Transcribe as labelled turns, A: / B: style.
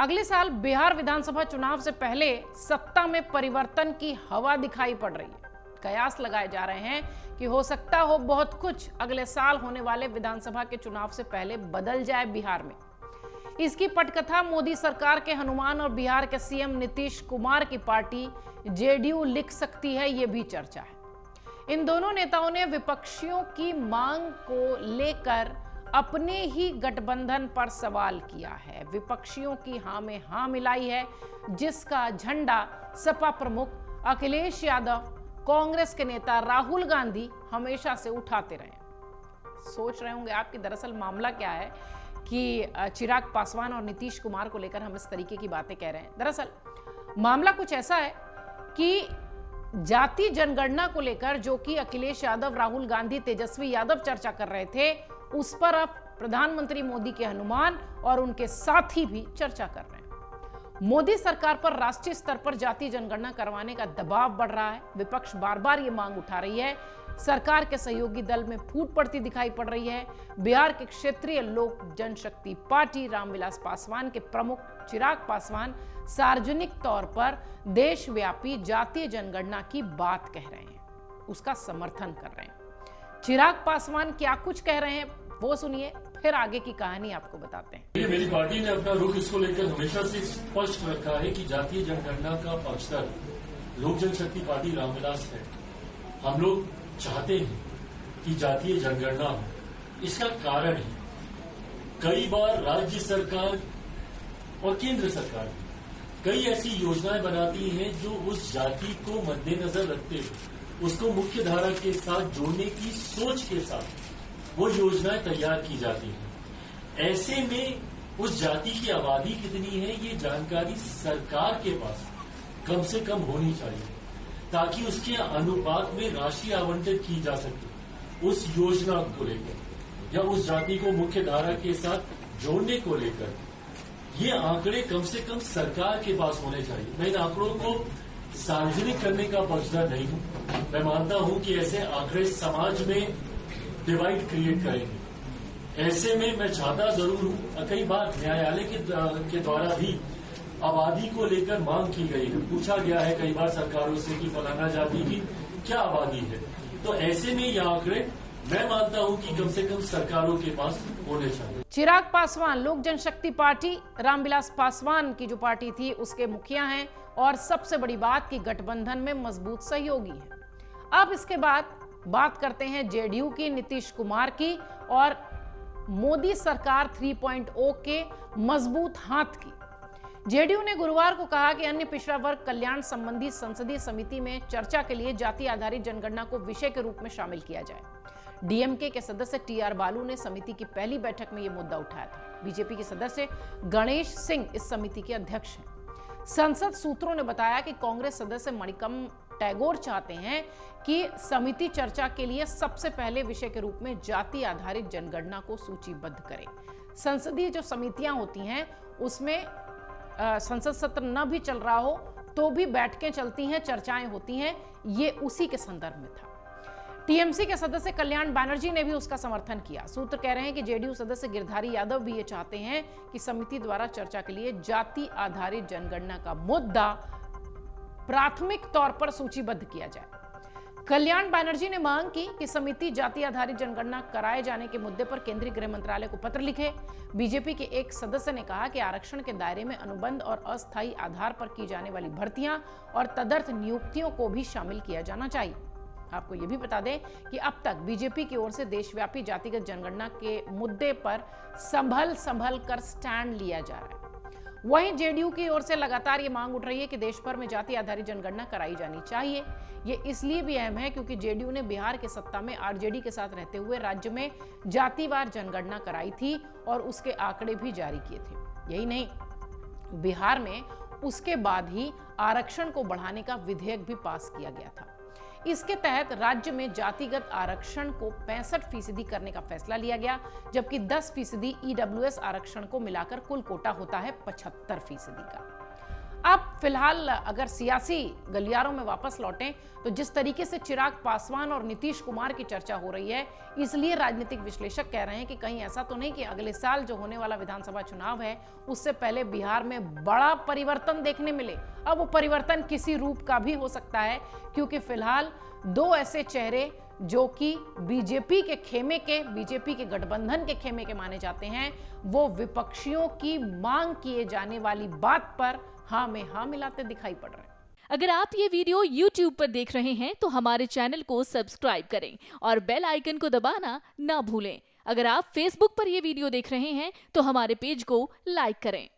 A: अगले साल बिहार विधानसभा चुनाव से पहले सत्ता में परिवर्तन की हवा दिखाई पड़ रही है। कयास लगाए जा रहे हैं कि हो सकता हो बहुत कुछ अगले साल होने वाले विधानसभा के चुनाव से पहले बदल जाए बिहार में। इसकी पटकथा मोदी सरकार के हनुमान और बिहार के सीएम नीतीश कुमार की पार्टी जेडीयू लिख सकती है, ये भी चर्चा है। इन दोनों नेताओं ने विपक्षियों की मांग को लेकर अपने ही गठबंधन पर सवाल किया है। विपक्षियों की हां में हां मिलाई है, जिसका झंडा सपा प्रमुख अखिलेश यादव, कांग्रेस के नेता राहुल गांधी हमेशा से उठाते रहे। सोच रहे होंगे आप कि दरअसल मामला क्या है कि चिराग पासवान और नीतीश कुमार को लेकर हम इस तरीके की बातें कह रहे हैं। दरअसल मामला कुछ ऐसा है कि जाति जनगणना को लेकर जो कि अखिलेश यादव, राहुल गांधी, तेजस्वी यादव चर्चा कर रहे थे, उस पर अब प्रधानमंत्री मोदी के हनुमान और उनके साथी भी चर्चा कर रहे हैं। मोदी सरकार पर राष्ट्रीय स्तर पर जाति जनगणना करवाने का दबाव बढ़ रहा है। विपक्ष बार बार ये मांग उठा रही है। सरकार के सहयोगी दल में फूट पड़ती दिखाई पड़ रही है। बिहार के क्षेत्रीय लोक जनशक्ति पार्टी रामविलास पासवान के प्रमुख चिराग पासवान सार्वजनिक तौर पर देशव्यापी जातीय जनगणना की बात कह रहे हैं, उसका समर्थन कर रहे हैं। चिराग पासवान क्या कुछ कह रहे हैं वो सुनिए, फिर आगे की कहानी आपको बताते हैं।
B: मेरी पार्टी ने अपना रुख इसको लेकर हमेशा से स्पष्ट रखा है कि जातीय जनगणना का पक्षधर लोक जनशक्ति पार्टी रामविलास है। हम लोग चाहते हैं कि जातीय जनगणना हो। इसका कारण है कई बार राज्य सरकार और केंद्र सरकार कई ऐसी योजनाएं बनाती हैं जो उस जाति को मद्देनजर रखते हुए उसको मुख्य धारा के साथ जोड़ने की सोच के साथ वो योजनाएं तैयार की जाती हैं। ऐसे में उस जाति की आबादी कितनी है ये जानकारी सरकार के पास कम से कम होनी चाहिए, ताकि उसके अनुपात में राशि आवंटित की जा सके। उस योजना को लेकर या उस जाति को मुख्य धारा के साथ जोड़ने को लेकर ये आंकड़े कम से कम सरकार के पास होने चाहिए। मैं इन आंकड़ों को सार्वजनिक करने का पक्षधर नहीं हूं। मैं मानता हूं कि ऐसे आंकड़े समाज में डिवाइड क्रिएट करेंगे। ऐसे में मैं चाहता जरूर हूं, कई बार न्यायालय के द्वारा भी आबादी को लेकर मांग की गई है, पूछा गया है कई बार सरकारों से कि फलाना जाति की क्या आबादी है। तो ऐसे में ये आंकड़े मैं मानता हूं कि कम से कम सरकारों के पास होने चाहिए।
A: चिराग पासवान लोक जनशक्ति पार्टी रामविलास पासवान की जो पार्टी थी उसके मुखिया हैं और सबसे बड़ी बात कि गठबंधन में मजबूत सहयोगी है। अब इसके बाद बात करते हैं जेडीयू की, नीतीश कुमार की और मोदी सरकार 3.0 के मजबूत हाथ की। जेडीयू ने गुरुवार को कहा कि अन्य पिछड़ा वर्ग कल्याण संबंधी संसदीय समिति में चर्चा के लिए जाति आधारित जनगणना को विषय के रूप में शामिल किया जाए। डीएमके के सदस्य टीआर बालू ने समिति की पहली बैठक में यह मुद्दा उठाया था। बीजेपी के सदस्य गणेश सिंह इस समिति के अध्यक्ष हैं। संसद सूत्रों ने बताया कि कांग्रेस सदस्य मणिकम टैगोर चाहते हैं कि समिति चर्चा के लिए सबसे पहले विषय के रूप में जाति आधारित जनगणना को सूचीबद्ध करे। संसदीय जो समितियां होती हैं उसमें संसद सत्र न भी चल रहा हो तो भी बैठकें चलती हैं, चर्चाएं होती हैं, ये उसी के संदर्भ में था। टीएमसी के सदस्य कल्याण बनर्जी ने भी उसका समर्थन किया। सूत्र कह रहे हैं कि जेडीयू सदस्य गिरधारी यादव भी ये चाहते हैं कि समिति द्वारा चर्चा के लिए जाति आधारित जनगणना का मुद्दा प्राथमिक तौर पर सूचीबद्ध किया जाए। कल्याण बनर्जी ने मांग की कि समिति जाति आधारित जनगणना कराए जाने के मुद्दे पर केंद्रीय गृह मंत्रालय को पत्र लिखे। बीजेपी के एक सदस्य ने कहा कि आरक्षण के दायरे में अनुबंध और अस्थायी आधार पर की जाने वाली भर्तियां और तदर्थ नियुक्तियों को भी शामिल किया जाना चाहिए। आपको यह भी बता दें कि अब तक बीजेपी की ओर से देशव्यापी जातिगत जनगणना के मुद्दे पर संभल कर स्टैंड लिया जा रहा है। वहीं जेडीयू की ओर से लगातार ये मांग उठ रही है कि देश भर में जाति आधारित जनगणना कराई जानी चाहिए। ये इसलिए भी अहम है क्योंकि जेडीयू ने बिहार के सत्ता में आरजेडी के साथ रहते हुए राज्य में जातिवार जनगणना कराई थी और उसके आंकड़े भी जारी किए थे। यही नहीं, बिहार में उसके बाद ही आरक्षण को बढ़ाने का विधेयक भी पास किया गया था। इसके तहत राज्य में जातिगत आरक्षण को 65% करने का फैसला लिया गया, जबकि 10% ईडब्ल्यूएस आरक्षण को मिलाकर कुल कोटा होता है 75% का। अब फिलहाल अगर सियासी गलियारों में वापस लौटें तो जिस तरीके से चिराग पासवान और नीतीश कुमार की चर्चा हो रही है, इसलिए राजनीतिक विश्लेषक कह रहे हैं कि कहीं ऐसा तो नहीं कि अगले साल जो होने वाला विधानसभा चुनाव है उससे पहले बिहार में बड़ा परिवर्तन देखने मिले। अब वो परिवर्तन किसी रूप का भी हो सकता है, क्योंकि फिलहाल दो ऐसे चेहरे जो कि बीजेपी के गठबंधन के खेमे के माने जाते हैं, वो विपक्षियों की मांग किए जाने वाली बात पर हाँ में हाँ मिलाते दिखाई पड़ रहे हैं।
C: अगर आप ये वीडियो YouTube पर देख रहे हैं तो हमारे चैनल को सब्सक्राइब करें और बेल आइकन को दबाना ना भूलें। अगर आप Facebook पर ये वीडियो देख रहे हैं तो हमारे पेज को लाइक करें।